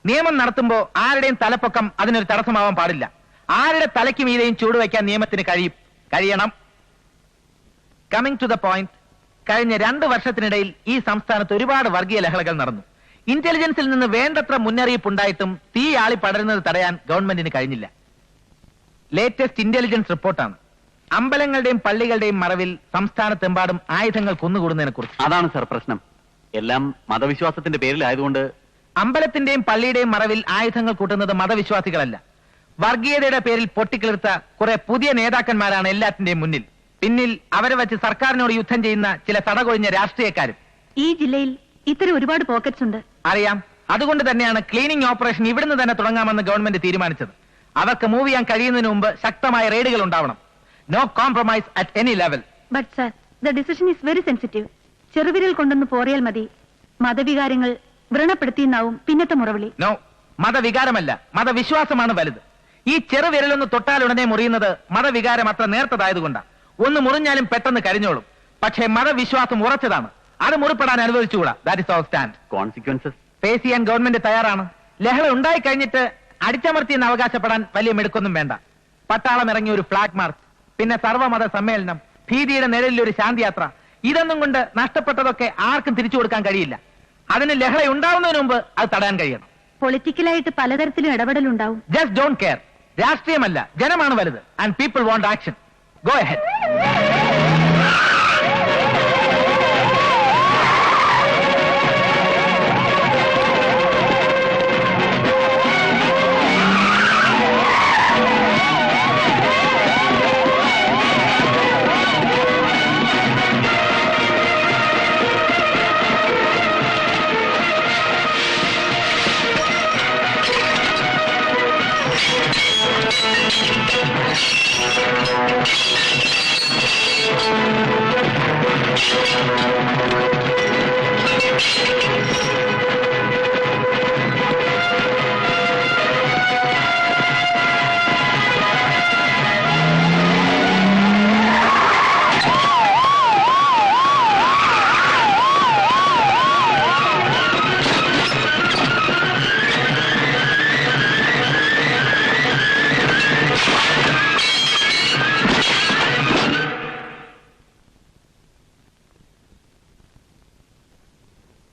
നിയമം നടത്തുമ്പോൾ ആരുടെയും തലപ്പൊക്കം അതിനൊരു തടസ്സമാവാൻ പാടില്ല. ആരുടെ തലയ്ക്ക് മീതെയും ചൂടുവയ്ക്കാൻ നിയമത്തിന് കഴിയണം. കമ്മിങ് ടു ദ പോയിന്റ്, കഴിഞ്ഞ 2 വർഷത്തിനിടയിൽ ഈ സംസ്ഥാനത്ത് ഒരുപാട് വർഗീയ ലഹളകൾ നടന്നു. ഇന്റലിജൻസിൽ നിന്ന് വേണ്ടത്ര മുന്നറിയിപ്പ് ഉണ്ടായിട്ടും തീ ആളി പടരുന്നത് തടയാൻ ഗവൺമെന്റിന് കഴിഞ്ഞില്ല. ലേറ്റസ്റ്റ് ഇന്റലിജൻസ് റിപ്പോർട്ടാണ്. അമ്പലങ്ങളുടെയും പള്ളികളുടെയും മറവിൽ സംസ്ഥാനത്തെമ്പാടും ആയുധങ്ങൾ കുന്നുകൂടുന്നതിനെ കുറിച്ച്. അതാണ് സർ പ്രശ്നം. എല്ലാം മതവിശ്വാസത്തിന്റെ പേരിലായതുകൊണ്ട്. അമ്പലത്തിന്റെയും പള്ളിയുടെയും മറവിൽ ആയുധങ്ങൾ കൂട്ടുന്നത് മതവിശ്വാസികളല്ല, വർഗീയതയുടെ പേരിൽ പൊട്ടിക്കിളിർത്ത കുറെ പുതിയ നേതാക്കന്മാരാണ് എല്ലാത്തിന്റെയും പിന്നിൽ അവരെ വെച്ച് സർക്കാരിനോട് യുദ്ധം ചെയ്യുന്ന ചില തടകൊഴിഞ്ഞ രാഷ്ട്രീയക്കാരും. ഈ ജില്ലയിൽ ഇത്തരം ഒരുപാട് പോക്കറ്റ്സ് ഉണ്ട്. അറിയാം. അതുകൊണ്ട് തന്നെയാണ് ക്ലീനിംഗ് ഓപ്പറേഷൻ ഇവിടുന്ന് തന്നെ തുടങ്ങാമെന്ന് ഗവൺമെന്റ് തീരുമാനിച്ചത്. അവർക്ക് മൂവ് ചെയ്യാൻ കഴിയുന്നതിന് മുമ്പ് ശക്തമായ റെയ്ഡുകൾ ഉണ്ടാവണം. No compromise at any level. But sir, the decision is very sensitive. ചെറുവിരൽ കൊണ്ടൊന്ന് പോറിയാൽ മതി. മതവികാരങ്ങൾ വ്രണപ്പെടുത്തിയെന്നാവും പിന്നത്തെ മുറവിളി. നോ, മതവികാരമല്ല, മതവിശ്വാസമാണ് വലുത്. ഈ ചെറുവിരലൊന്ന് തൊട്ടാലുടനെ മുറിയുന്നത് മതവികാരം അത്ര നേർത്തതായതുകൊണ്ടാണ്. ഒന്ന് മുറിഞ്ഞാലും പെട്ടെന്ന് കരിഞ്ഞോളും. പക്ഷേ മതവിശ്വാസം ഉറച്ചതാണ്. അത് മുറിപ്പെടാൻ അനുവദിച്ചുകൂടാ. That is our stand. Consequences face ചെയ്യാൻ ഗവൺമെന്റ് തയ്യാറാണ്. ലഹള ഉണ്ടായി കഴിഞ്ഞിട്ട് അടിച്ചമർത്തിയെന്ന് അവകാശപ്പെടാൻ വലിയ മിടുക്കൊന്നും വേണ്ട. പട്ടാളം ഇറങ്ങിയ ഒരു ഫ്ലാഗ് മാർച്ച്, പിന്നെ സർവ്വമത സമ്മേളനം, ഭീതിയുടെ നിഴലിൽ ഒരു ശാന്തിയാത്ര, ഇതൊന്നും കൊണ്ട് നഷ്ടപ്പെട്ടതൊക്കെ ആർക്കും തിരിച്ചു കൊടുക്കാൻ കഴിയില്ല. അതിന് ലഹള ഉണ്ടാവുന്നതിന് മുമ്പ് അത് തടയാൻ കഴിയണം. പൊളിറ്റിക്കലായിട്ട് പലതരത്തിലും ഇടപെടലുണ്ടാവും. Just don't care. രാഷ്ട്രീയമല്ല, ജനമാണ് വലുത്. And people want action. Go ahead.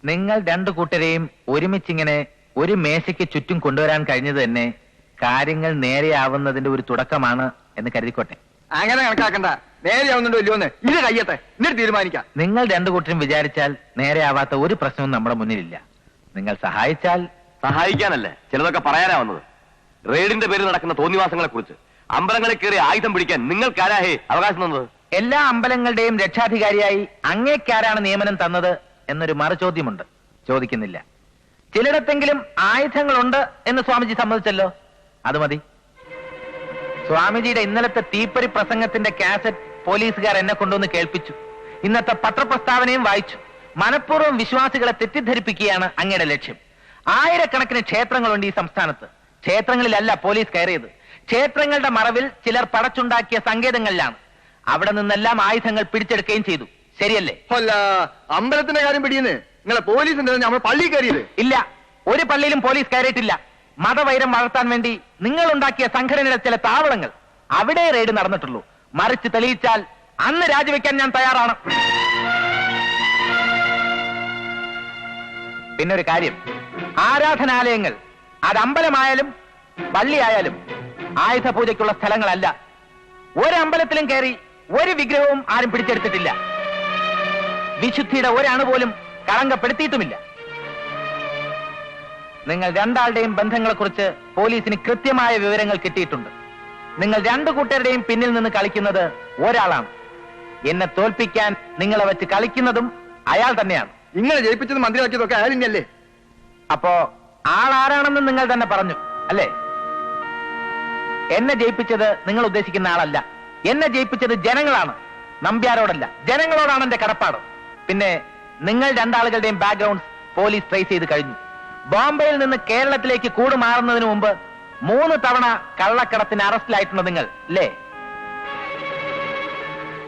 നിങ്ങൾ 2 കൂട്ടരെയും ഒരുമിച്ചിങ്ങനെ ഒരു മേശയ്ക്ക് ചുറ്റും കൊണ്ടുവരാൻ കഴിഞ്ഞത് തന്നെ കാര്യങ്ങൾ നേരെയാവുന്നതിന്റെ ഒരു തുടക്കമാണ് എന്ന് കരുതിക്കോട്ടെ. അങ്ങനെ കണക്കാക്കണ്ട. നേരെയാവുന്നുണ്ടോ ഇല്ലയോന്ന് ഇത് കഴിയട്ടെ, എന്നിട്ട് തീരുമാനിക്കാം. നിങ്ങൾ 2 കൂട്ടരും വിചാരിച്ചാൽ നേരെയാവാത്ത ഒരു പ്രശ്നവും നമ്മുടെ മുന്നിലില്ല. നിങ്ങൾ സഹായിച്ചാൽ. സഹായിക്കാനല്ലേ ചിലതൊക്കെ പറയാനാവുന്നത്. റെയ്ഡിന്റെ പേരിൽ നടക്കുന്ന തോന്നിവാസങ്ങളെ കുറിച്ച് അമ്പലങ്ങളിൽ കയറി ആയുധം പിടിക്കാൻ നിങ്ങൾക്കാരാഹേ അവകാശം തന്നത്? എല്ലാ അമ്പലങ്ങളുടെയും രക്ഷാധികാരിയായി അങ്ങേക്കാരാണ് നിയമനം തന്നത് എന്നൊരു മറുചോദ്യമുണ്ട്. ചോദിക്കുന്നില്ല. ചിലയിടത്തെങ്കിലും ആയുധങ്ങളുണ്ട് എന്ന് സ്വാമിജി സമ്മതിച്ചല്ലോ. അത് മതി. സ്വാമിജിയുടെ ഇന്നലത്തെ തീപ്പരി പ്രസംഗത്തിന്റെ കാസറ്റ് പോലീസുകാർ എന്നെ കൊണ്ടുവന്ന് കേൾപ്പിച്ചു. ഇന്നത്തെ പത്രപ്രസ്താവനയും വായിച്ചു. മനഃപൂർവ്വം വിശ്വാസികളെ തെറ്റിദ്ധരിപ്പിക്കുകയാണ് അങ്ങയുടെ ലക്ഷ്യം. ആയിരക്കണക്കിന് ക്ഷേത്രങ്ങളുണ്ട് ഈ സംസ്ഥാനത്ത്. ക്ഷേത്രങ്ങളിലല്ല പോലീസ് കയറിയത്. ക്ഷേത്രങ്ങളുടെ മറവിൽ ചിലർ പടച്ചുണ്ടാക്കിയ സങ്കേതങ്ങളിലാണ്. അവിടെ നിന്നെല്ലാം ആയുധങ്ങൾ പിടിച്ചെടുക്കുകയും ചെയ്തു. ശരിയല്ലേ? അല്ല, അമ്പലത്തിന്റെ കാര്യം പിടിയുന്നേ നിങ്ങളെ പോലീസിന്റെ നമ്മൾ പള്ളി കയറിയത് ഇല്ല. ഒരു പള്ളിയിലും പോലീസ് കയറിയിട്ടില്ല. മതവൈരം വളർത്താൻ വേണ്ടി നിങ്ങൾ ഉണ്ടാക്കിയ സംഘടനയുടെ ചില താവളങ്ങൾ, അവിടെ റെയ്ഡ് നടന്നിട്ടുള്ളൂ. മറിച്ച് തെളിയിച്ചാൽ അന്ന് രാജിവെക്കാൻ ഞാൻ തയ്യാറാണ്. പിന്നൊരു കാര്യം, ആരാധനാലയങ്ങൾ അത് അമ്പലമായാലും പള്ളിയായാലും ആയുധ പൂജയ്ക്കുള്ള സ്ഥലങ്ങളല്ല. ഒരു അമ്പലത്തിലും കയറി ഒരു വിഗ്രഹവും ആരും പിടിച്ചെടുത്തിട്ടില്ല. വിശുദ്ധിയുടെ ഒരണു പോലും കളങ്കപ്പെടുത്തിയിട്ടുമില്ല. നിങ്ങൾ 2 ബന്ധങ്ങളെക്കുറിച്ച് പോലീസിന് കൃത്യമായ വിവരങ്ങൾ കിട്ടിയിട്ടുണ്ട്. നിങ്ങൾ 2 കൂട്ടരുടെയും പിന്നിൽ നിന്ന് കളിക്കുന്നത് ഒരാളാണ്. എന്നെ തോൽപ്പിക്കാൻ നിങ്ങളെ വെച്ച് കളിക്കുന്നതും അയാൾ തന്നെയാണ്. നിങ്ങളെ ജയിപ്പിച്ചത് മന്ത്രിയാക്കിയതൊക്കെ അയാൾ തന്നെയല്ലേ? അപ്പോ ആളാരാണെന്ന് നിങ്ങൾ തന്നെ പറഞ്ഞു അല്ലേ? എന്നെ ജയിപ്പിച്ചത് നിങ്ങൾ ഉദ്ദേശിക്കുന്ന ആളല്ല. എന്നെ ജയിപ്പിച്ചത് ജനങ്ങളാണ്. നമ്പ്യാരോടല്ല, ജനങ്ങളോടാണ് എന്റെ കടപ്പാട്. പിന്നെ നിങ്ങൾ 2 ആളുകളുടെയും ബാക്ക്ഗ്രൗണ്ട്സ് പോലീസ് ട്രേസ് ചെയ്ത് കഴിഞ്ഞു. ബോംബെയിൽ നിന്ന് കേരളത്തിലേക്ക് കൂടുമാറുന്നതിന് മുമ്പ് 3 തവണ കള്ളക്കടത്തിന് അറസ്റ്റിലായിട്ടുണ്ട് നിങ്ങൾ അല്ലേ?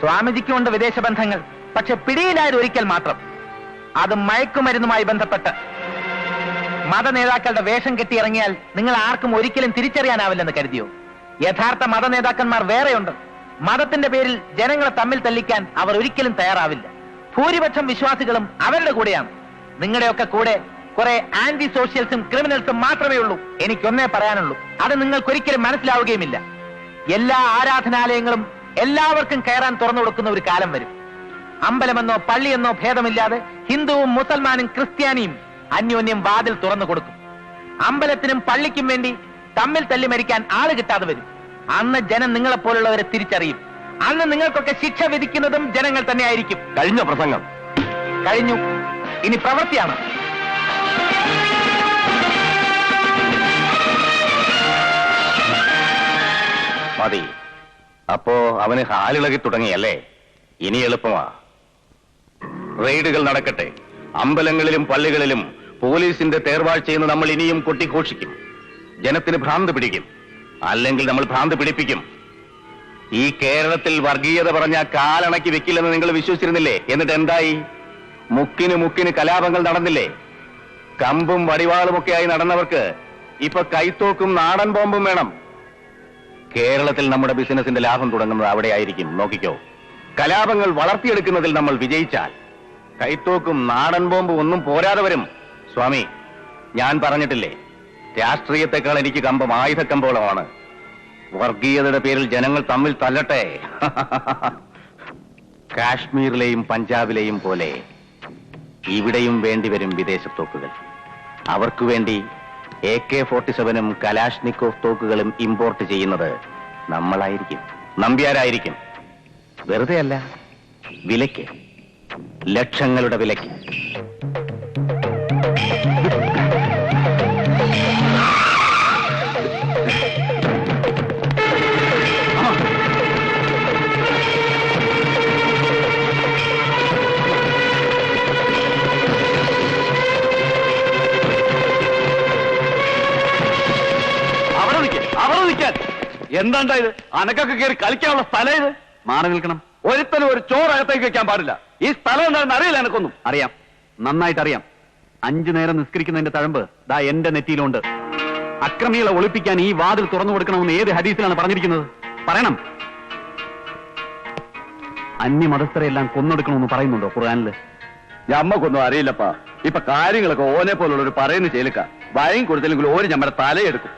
സ്വാമിജിക്കുണ്ട് വിദേശ ബന്ധങ്ങൾ. പക്ഷെ പിടിയിലായത് ഒരിക്കൽ മാത്രം. അത് മയക്കുമരുന്നുമായി ബന്ധപ്പെട്ട്. മത നേതാക്കളുടെ വേഷം കെട്ടിയിറങ്ങിയാൽ നിങ്ങൾ ആർക്കും ഒരിക്കലും തിരിച്ചറിയാനാവില്ലെന്ന് കരുതിയോ? യഥാർത്ഥ മത നേതാക്കന്മാർ വേറെയുണ്ട്. മതത്തിന്റെ പേരിൽ ജനങ്ങളെ തമ്മിൽ തല്ലിക്കാൻ അവർ ഒരിക്കലും തയ്യാറാവില്ല. ഭൂരിപക്ഷം വിശ്വാസികളും അവരുടെ കൂടെയാണ്. നിങ്ങളുടെയൊക്കെ കൂടെ കുറെ ആന്റി സോഷ്യൽസും ക്രിമിനൽസും മാത്രമേ ഉള്ളൂ. എനിക്കൊന്നേ പറയാനുള്ളൂ, അത് നിങ്ങൾക്കൊരിക്കലും മനസ്സിലാവുകയുമില്ല. എല്ലാ ആരാധനാലയങ്ങളും എല്ലാവർക്കും കയറാൻ തുറന്നു കൊടുക്കുന്ന ഒരു കാലം വരും. അമ്പലമെന്നോ പള്ളിയെന്നോ ഭേദമില്ലാതെ ഹിന്ദുവും മുസൽമാനും ക്രിസ്ത്യാനിയും അന്യോന്യം വാതിൽ തുറന്നു കൊടുക്കും. അമ്പലത്തിനും പള്ളിക്കും വേണ്ടി തമ്മിൽ തല്ലി മരിക്കാൻ ആള് കിട്ടാതെ വരും. അന്ന് ജനം നിങ്ങളെപ്പോലുള്ളവരെ തിരിച്ചറിയും. അന്ന് നിങ്ങൾക്കൊക്കെ ശിക്ഷ വിധിക്കുന്നതും ജനങ്ങൾ തന്നെ ആയിരിക്കും. കഴിഞ്ഞ പ്രസംഗം കഴിഞ്ഞു, ഇനി പ്രവൃത്തിയാണ്. മതി. അപ്പോ അവന് ഹാലിളകി തുടങ്ങിയല്ലേ? ഇനി എളുപ്പമാ. റെയ്ഡുകൾ നടക്കട്ടെ. അമ്പലങ്ങളിലും പള്ളികളിലും പോലീസിന്റെ തേർവാഴ്ചയെന്ന് നമ്മൾ ഇനിയും കൊട്ടിഘോഷിക്കും. ജനത്തിന് ഭ്രാന്ത് പിടിക്കും, അല്ലെങ്കിൽ നമ്മൾ ഭ്രാന്ത് പിടിപ്പിക്കും. ഈ കേരളത്തിൽ വർഗീയത പറഞ്ഞ കാലണക്കി വെക്കില്ലെന്ന് നിങ്ങൾ വിശ്വസിച്ചിരുന്നില്ലേ? എന്നിട്ട് എന്തായി? മുക്കിന് മുക്കിന് കലാപങ്ങൾ നടന്നില്ലേ? കമ്പും വടിവാളുമൊക്കെയായി നടന്നവർക്ക് ഇപ്പൊ കൈത്തോക്കും നാടൻ ബോംബും വേണം. കേരളത്തിൽ നമ്മുടെ ബിസിനസിന്റെ ലാഭം തുടങ്ങുന്നത് അവിടെയായിരിക്കും. നോക്കിക്കോ. കലാപങ്ങൾ വളർത്തിയെടുക്കുന്നതിൽ നമ്മൾ വിജയിച്ചാൽ കൈത്തോക്കും നാടൻ ബോംബും ഒന്നും പോരാതെ വരും. സ്വാമി, ഞാൻ പറഞ്ഞിട്ടില്ലേ, രാഷ്ട്രീയത്തെക്കാൾ എനിക്ക് കമ്പം ആയുധക്കമ്പോളമാണ്. വർഗീയതയുടെ പേരിൽ ജനങ്ങൾ തമ്മിൽ തല്ലട്ടെ. കാശ്മീരിലെയും പഞ്ചാബിലെയും പോലെ ഇവിടെയും വേണ്ടിവരും വിദേശ തോക്കുകൾ. അവർക്കു വേണ്ടി AK-47 കലാഷ്നിക്കോവ് തോക്കുകളും ഇമ്പോർട്ട് ചെയ്യുന്നത് നമ്മളായിരിക്കും, നമ്പ്യാരായിരിക്കും. വെറുതെ അല്ല, വിലയ്ക്ക്, ലക്ഷങ്ങളുടെ വിലയ്ക്ക്. എന്താണ്ടാ ഇത്? അനക്കൊക്കെ കയറി കളിക്കാനുള്ള സ്ഥലം ഇത്. മാറി നിൽക്കണം. ഒരുത്തനും ഒരു ചോറകത്തേക്ക് വെക്കാൻ പാടില്ല. ഈ സ്ഥലം എന്താണെന്ന് അറിയില്ല എനക്കൊന്നും. അറിയാം, നന്നായിട്ട് അറിയാം. 5 നേരം നിസ്കരിക്കുന്നതിന്റെ തഴമ്പ് ദാ എന്റെ നെറ്റിയിലുണ്ട്. അക്രമികളെ ഒളിപ്പിക്കാൻ ഈ വാതിൽ തുറന്നു കൊടുക്കണമെന്ന് ഏത് ഹദീസിലാണ് പറഞ്ഞിരിക്കുന്നത്? പറയണം. അന്യമതസ്ഥരെല്ലാം കൊന്നൊടുക്കണമെന്ന് പറയുന്നുണ്ടോ ഖുർആനില്? ഞമ്മക്കൊന്നും അറിയില്ലപ്പാ. ഇപ്പൊ കാര്യങ്ങളൊക്കെ ഓനെ പോലുള്ള ഒരു പറയുന്ന ചെയ്യലിക്ക ഭയം കൊടുത്തില്ലെങ്കിൽ ഓര് ഞമ്മടെ തലയെടുക്കും.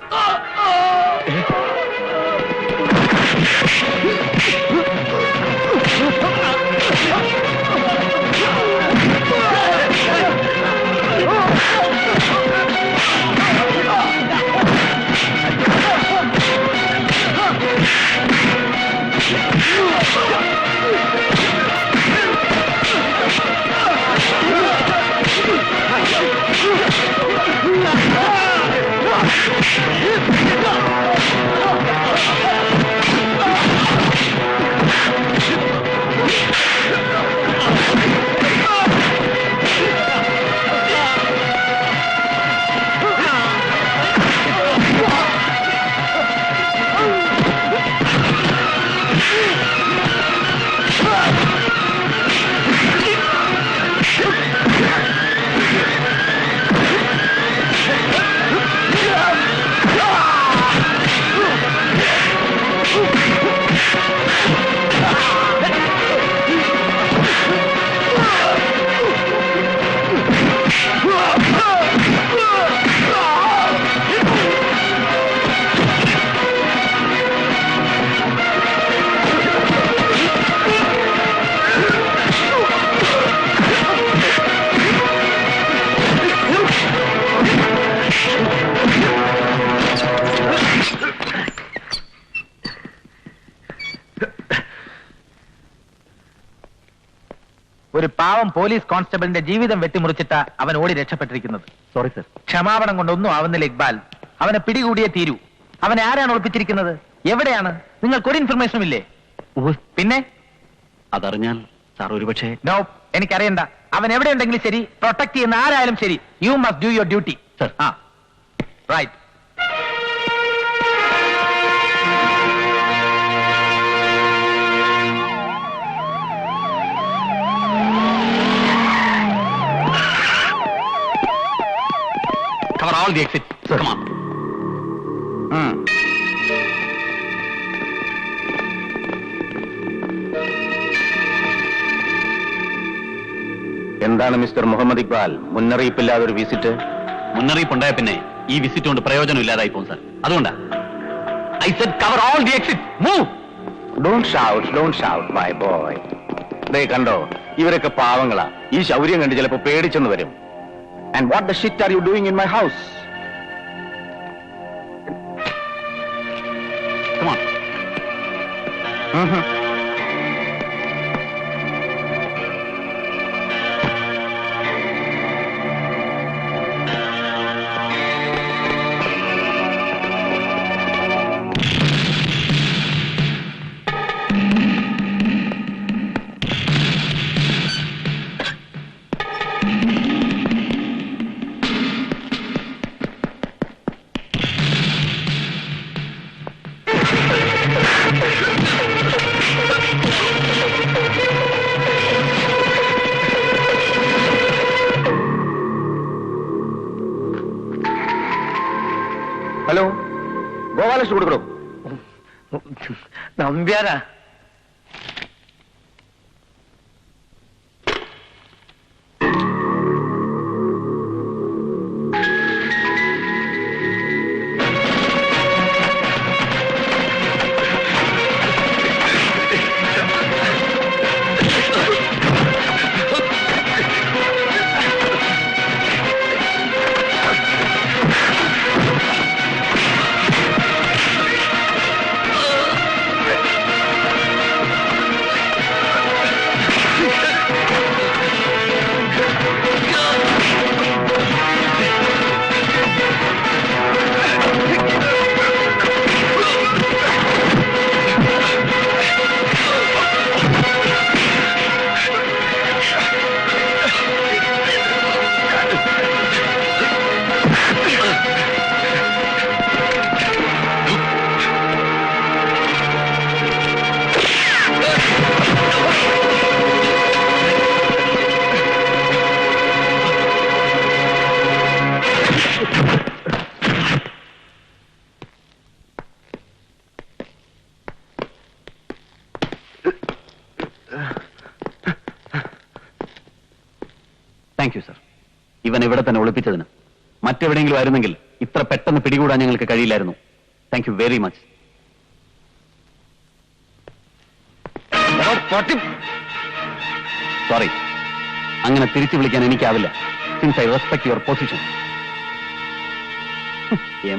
ഒരു പാവം പോലീസ് കോൺസ്റ്റബിളിന്റെ ജീവിതം വെട്ടിമുറിച്ചിട്ട അവൻ ഓടി രക്ഷപ്പെട്ടിരിക്കുന്നത്. Sorry sir. ക്ഷമാപണം കൊണ്ടൊന്നും ആവുന്നില്ല ഇക്ബാൽ. അവനെ പിടികൂടിയേ തീരൂ. അവനെ ആരാണ് ഒളിപ്പിച്ചിരിക്കുന്നത്? എവിടെയാണ്? നിങ്ങൾക്കൊരു ഇൻഫർമേഷനും ഇല്ലേ? പിന്നെ അതറിഞ്ഞാൽ സാർ ഒരുപക്ഷെ. നോ, എനിക്കറിയണ്ട. അവൻ എവിടെയുണ്ടെങ്കിലും ശരി, പ്രൊട്ടക്ട് ചെയ്യുന്ന ആരായാലും ശരി, you must do your duty. Sir. Ah, right. all the exits. Come on. എന്താണ് മിസ്റ്റർ മുഹമ്മദ് ഇക്ബാൽ, മുന്നറിയിപ്പില്ലാതെ ഒരു വിസിറ്റ്? മുന്നറിയിപ്പുണ്ടായ പിന്നെ ഈ വിസിറ്റ് കൊണ്ട് പ്രയോജനം ഇല്ലാതായി പോകും സാർ. അതുകൊണ്ടാ I said cover all the exit. Move. Don't shout my boy. ദേ കണ്ടോ, ഇവരൊക്കെ പാവങ്ങളാ. ഈ ശൗര്യം കണ്ട് ചിലപ്പോ പേടിച്ചെന്ന് വരും. And what the shit are you doing in my house? Come on. Hello, Gopalakrishnan കൊടുക്കണോ? നമ്പ്യാരാ? Thank you sir. ഇവൻ ഇവിടെ തന്നെ ഒളിപ്പിച്ചതിന്. മറ്റെവിടെയെങ്കിലും ആയിരുന്നെങ്കിൽ ഇത്ര പെട്ടെന്ന് പിടികൂടാൻ ഞങ്ങൾക്ക് കഴിയില്ലായിരുന്നു. Thank you very much. Sorry, അങ്ങനെ തിരിച്ചു വിളിക്കാൻ എനിക്കാവില്ല. Since I respect your position.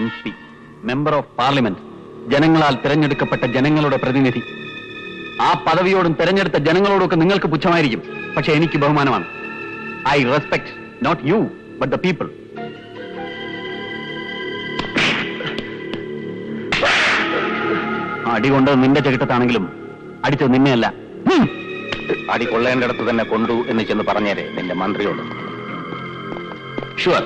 MP, member of parliament, ജനങ്ങളാൽ തിരഞ്ഞെടുക്കപ്പെട്ട ജനങ്ങളുടെ പ്രതിനിധി. ആ പദവിയോടും തിരഞ്ഞെടുത്ത ജനങ്ങളോടൊക്കെ നിങ്ങൾക്ക് പുച്ഛമായിരിക്കും, പക്ഷെ എനിക്ക് ബഹുമാനമാണ്. I respect not you, but the people. അടി കൊണ്ടത് നിന്റെ ചെകിട്ടത്താണെങ്കിലും അടിച്ചത് നിന്നെയല്ല. അടി കൊള്ളേണ്ടടുത്ത് തന്നെ കൊണ്ടു എന്ന് ചെന്ന് പറഞ്ഞേരെ നിന്റെ മന്ത്രിയോട്. ഷുവർ.